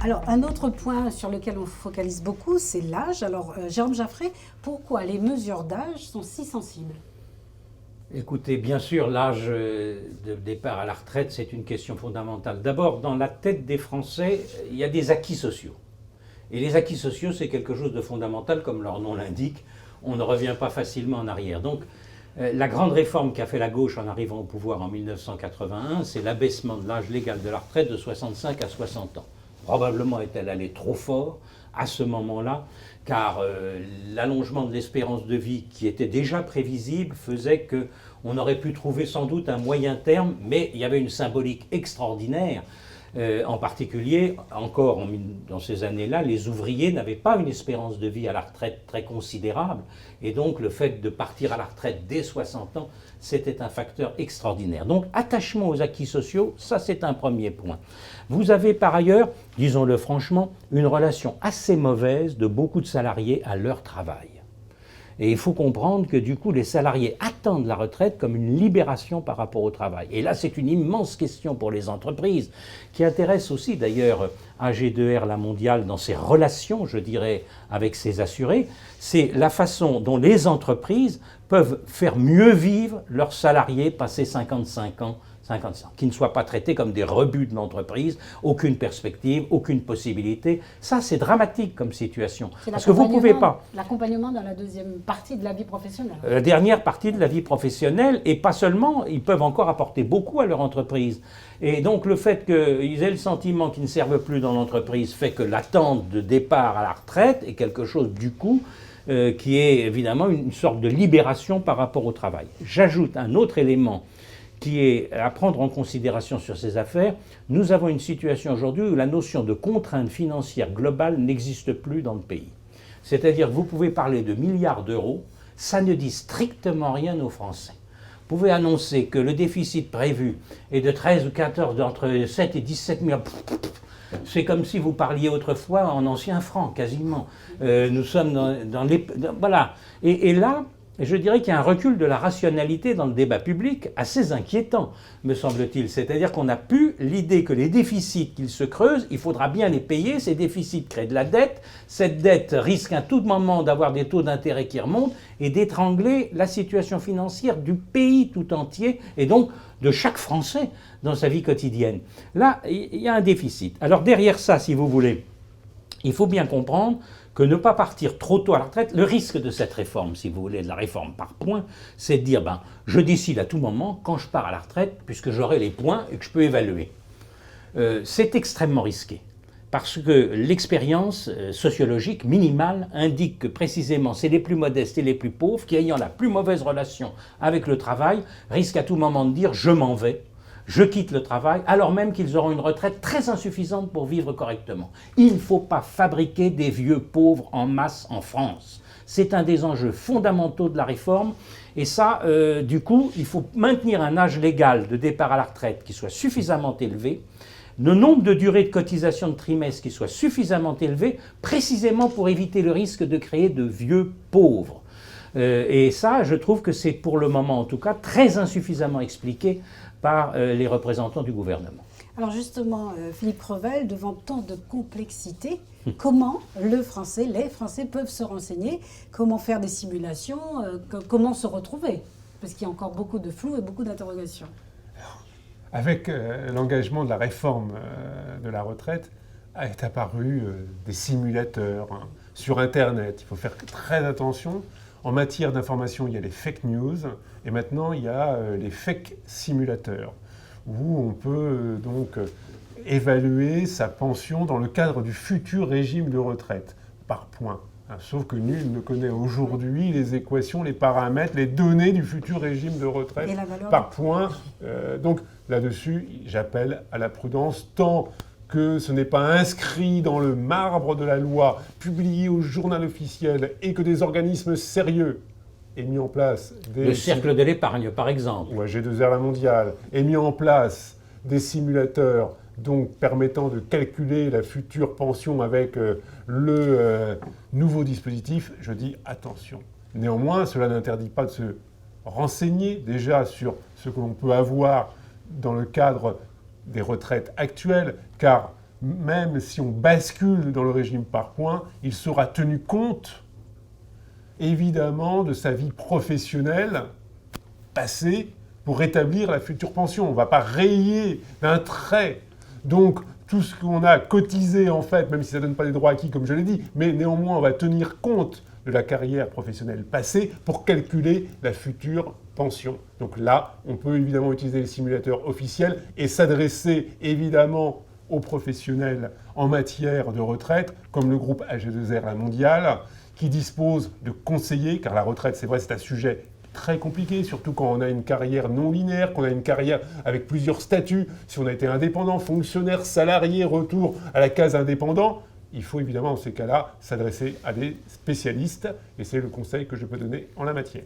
Alors, un autre point sur lequel on focalise beaucoup, c'est l'âge. Alors, Jérôme Jaffray, pourquoi les mesures d'âge sont si sensibles? Écoutez, bien sûr, l'âge de départ à la retraite, c'est une question fondamentale. D'abord, dans la tête des Français, il y a des acquis sociaux. Et les acquis sociaux, c'est quelque chose de fondamental, comme leur nom l'indique. On ne revient pas facilement en arrière. Donc, la grande réforme qu'a fait la gauche en arrivant au pouvoir en 1981, c'est l'abaissement de l'âge légal de la retraite de 65 à 60 ans. Probablement est-elle allée trop fort à ce moment-là, car l'allongement de l'espérance de vie qui était déjà prévisible faisait qu'on aurait pu trouver sans doute un moyen terme, mais il y avait une symbolique extraordinaire. En particulier, encore dans ces années-là, les ouvriers n'avaient pas une espérance de vie à la retraite très considérable. Et donc, le fait de partir à la retraite dès 60 ans, c'était un facteur extraordinaire. Donc, attachement aux acquis sociaux, ça c'est un premier point. Vous avez par ailleurs, disons-le franchement, une relation assez mauvaise de beaucoup de salariés à leur travail. Et il faut comprendre que du coup, les salariés attendent la retraite comme une libération par rapport au travail. Et là, c'est une immense question pour les entreprises, qui intéresse aussi d'ailleurs AG2R, la mondiale, dans ses relations, je dirais, avec ses assurés. C'est la façon dont les entreprises peuvent faire mieux vivre leurs salariés passés 55 ans, qui ne soient pas traités comme des rebuts de l'entreprise, aucune perspective, aucune possibilité. Ça, c'est dramatique comme situation. Parce que vous ne pouvez pas. L'accompagnement dans la deuxième partie de la vie professionnelle. La dernière partie de la vie professionnelle, et pas seulement, ils peuvent encore apporter beaucoup à leur entreprise. Et donc le fait qu'ils aient le sentiment qu'ils ne servent plus dans l'entreprise fait que l'attente de départ à la retraite est quelque chose du coup qui est évidemment une sorte de libération par rapport au travail. J'ajoute un autre élément qui est à prendre en considération sur ces affaires. Nous avons une situation aujourd'hui où la notion de contrainte financière globale n'existe plus dans le pays. C'est-à-dire que vous pouvez parler de milliards d'euros, ça ne dit strictement rien aux Français. Vous pouvez annoncer que le déficit prévu est de 13 ou 14, entre 7 et 17 milliards. C'est comme si vous parliez autrefois en ancien franc, quasiment. Nous sommes dans les... Voilà. Et là, je dirais qu'il y a un recul de la rationalité dans le débat public assez inquiétant, me semble-t-il. C'est-à-dire qu'on n'a plus l'idée que les déficits qu'ils se creusent, il faudra bien les payer. Ces déficits créent de la dette. Cette dette risque à tout moment d'avoir des taux d'intérêt qui remontent et d'étrangler la situation financière du pays tout entier et donc de chaque Français dans sa vie quotidienne. Là, il y a un déficit. Alors derrière ça, si vous voulez, il faut bien comprendre que ne pas partir trop tôt à la retraite, le risque de cette réforme, si vous voulez, de la réforme par points, c'est de dire, je décide à tout moment quand je pars à la retraite, puisque j'aurai les points et que je peux évaluer. C'est extrêmement risqué, parce que l'expérience sociologique minimale indique que précisément c'est les plus modestes et les plus pauvres qui, ayant la plus mauvaise relation avec le travail, risquent à tout moment de dire, je m'en vais. Je quitte le travail, alors même qu'ils auront une retraite très insuffisante pour vivre correctement. Il ne faut pas fabriquer des vieux pauvres en masse en France. C'est un des enjeux fondamentaux de la réforme. Et ça, du coup, il faut maintenir un âge légal de départ à la retraite qui soit suffisamment élevé, le nombre de durées de cotisation de trimestre qui soit suffisamment élevé, précisément pour éviter le risque de créer de vieux pauvres. Et ça, je trouve que c'est pour le moment, en tout cas, très insuffisamment expliqué par les représentants du gouvernement. Alors justement, Philippe Crevel, devant tant de complexité, comment les Français peuvent se renseigner, comment faire des simulations, comment se retrouver? Parce qu'il y a encore beaucoup de flou et beaucoup d'interrogations. Avec l'engagement de la réforme de la retraite, est apparu des simulateurs sur Internet. Il faut faire très attention. En matière d'information, il y a les fake news et maintenant il y a les fake simulateurs où on peut donc évaluer sa pension dans le cadre du futur régime de retraite par points. Sauf que nul ne connaît aujourd'hui les équations, les paramètres, les données du futur régime de retraite par points. Donc là-dessus, j'appelle à la prudence tant que ce n'est pas inscrit dans le marbre de la loi, publié au journal officiel, et que des organismes sérieux aient mis en place le cercle de l'épargne, par exemple. Ou AG2R la mondiale, aient mis en place des simulateurs donc permettant de calculer la future pension avec le nouveau dispositif, je dis attention. Néanmoins, cela n'interdit pas de se renseigner déjà sur ce que l'on peut avoir dans le cadre des retraites actuelles, car même si on bascule dans le régime par points, il sera tenu compte, évidemment, de sa vie professionnelle passée pour rétablir la future pension. On ne va pas rayer d'un trait. Donc, tout ce qu'on a cotisé, en fait, même si ça ne donne pas des droits acquis, comme je l'ai dit, mais néanmoins, on va tenir compte de la carrière professionnelle passée pour calculer la future pension. Donc là, on peut évidemment utiliser les simulateurs officiels et s'adresser évidemment aux professionnels en matière de retraite, comme le groupe AG2R La Mondiale, qui dispose de conseillers, car la retraite, c'est vrai, c'est un sujet très compliqué, surtout quand on a une carrière non linéaire, qu'on a une carrière avec plusieurs statuts. Si on a été indépendant, fonctionnaire, salarié, retour à la case indépendant, il faut évidemment, dans ces cas-là, s'adresser à des spécialistes, et c'est le conseil que je peux donner en la matière.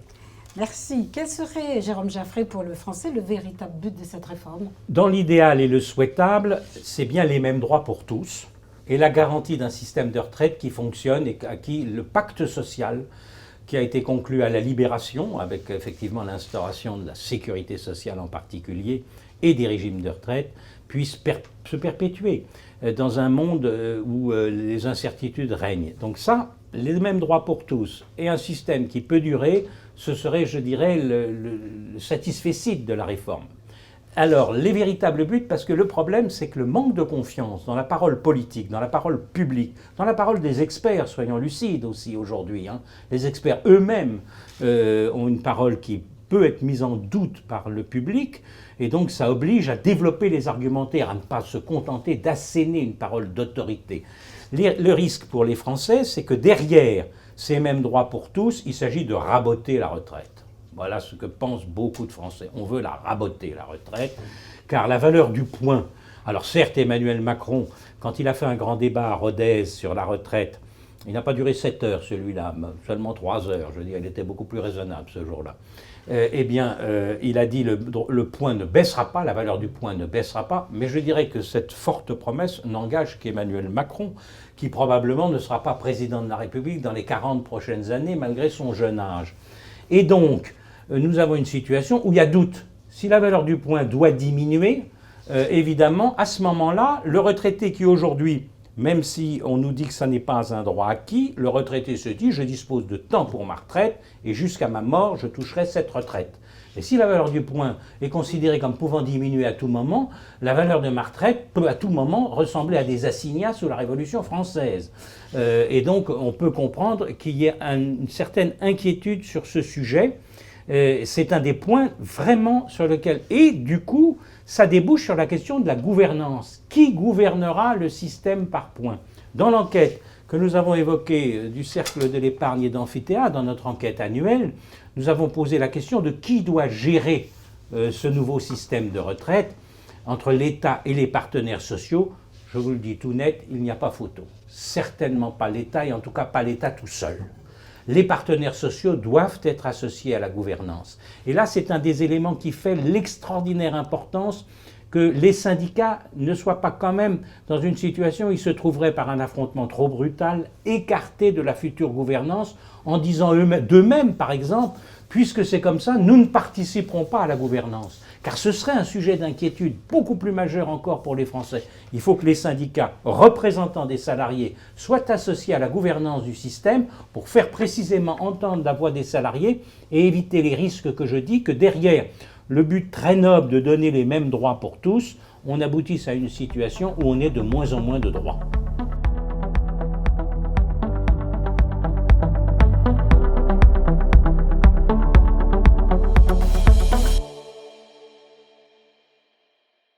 Merci. Quel serait, Jérôme Jaffray, pour le français, le véritable but de cette réforme? Dans l'idéal et le souhaitable, c'est bien les mêmes droits pour tous et la garantie d'un système de retraite qui fonctionne et à qui le pacte social qui a été conclu à la Libération, avec effectivement l'instauration de la sécurité sociale en particulier et des régimes de retraite, puisse se perpétuer dans un monde où les incertitudes règnent. Donc ça, les mêmes droits pour tous et un système qui peut durer, ce serait, je dirais, le satisfecit de la réforme. Alors, les véritables buts, parce que le problème, c'est que le manque de confiance dans la parole politique, dans la parole publique, dans la parole des experts, soyons lucides aussi aujourd'hui, les experts eux-mêmes ont une parole qui peut être mise en doute par le public, et donc ça oblige à développer les argumentaires, à ne pas se contenter d'asséner une parole d'autorité. Le risque pour les Français, c'est que derrière ces mêmes droits pour tous, il s'agit de raboter la retraite. Voilà ce que pensent beaucoup de Français. On veut la raboter, la retraite, car la valeur du point... Alors certes, Emmanuel Macron, quand il a fait un grand débat à Rodez sur la retraite, il n'a pas duré 7 heures celui-là, seulement 3 heures, je veux dire, il était beaucoup plus raisonnable ce jour-là. Il a dit le point ne baissera pas, la valeur du point ne baissera pas, mais je dirais que cette forte promesse n'engage qu'Emmanuel Macron, qui probablement ne sera pas président de la République dans les 40 prochaines années, malgré son jeune âge. Et donc, nous avons une situation où il y a doute. Si la valeur du point doit diminuer, évidemment, à ce moment-là, le retraité qui aujourd'hui, même si on nous dit que ça n'est pas un droit acquis, le retraité se dit « je dispose de temps pour ma retraite et jusqu'à ma mort, je toucherai cette retraite ». Et si la valeur du point est considérée comme pouvant diminuer à tout moment, la valeur de ma retraite peut à tout moment ressembler à des assignats sous la Révolution française. Et donc on peut comprendre qu'il y ait une certaine inquiétude sur ce sujet. C'est un des points vraiment sur lequel... Et du coup, ça débouche sur la question de la gouvernance. Qui gouvernera le système par points? Dans l'enquête que nous avons évoquée du Cercle de l'épargne et d'Amphithéâtre, dans notre enquête annuelle, nous avons posé la question de qui doit gérer ce nouveau système de retraite entre l'État et les partenaires sociaux. Je vous le dis tout net, il n'y a pas photo. Certainement pas l'État, et en tout cas pas l'État tout seul. Les partenaires sociaux doivent être associés à la gouvernance. Et là, c'est un des éléments qui fait l'extraordinaire importance que les syndicats ne soient pas quand même dans une situation où ils se trouveraient par un affrontement trop brutal, écartés de la future gouvernance, en disant d'eux-mêmes, par exemple, puisque c'est comme ça, nous ne participerons pas à la gouvernance. Car ce serait un sujet d'inquiétude beaucoup plus majeur encore pour les Français. Il faut que les syndicats représentants des salariés soient associés à la gouvernance du système pour faire précisément entendre la voix des salariés et éviter les risques que je dis, que derrière le but très noble de donner les mêmes droits pour tous, on aboutisse à une situation où on ait de moins en moins de droits.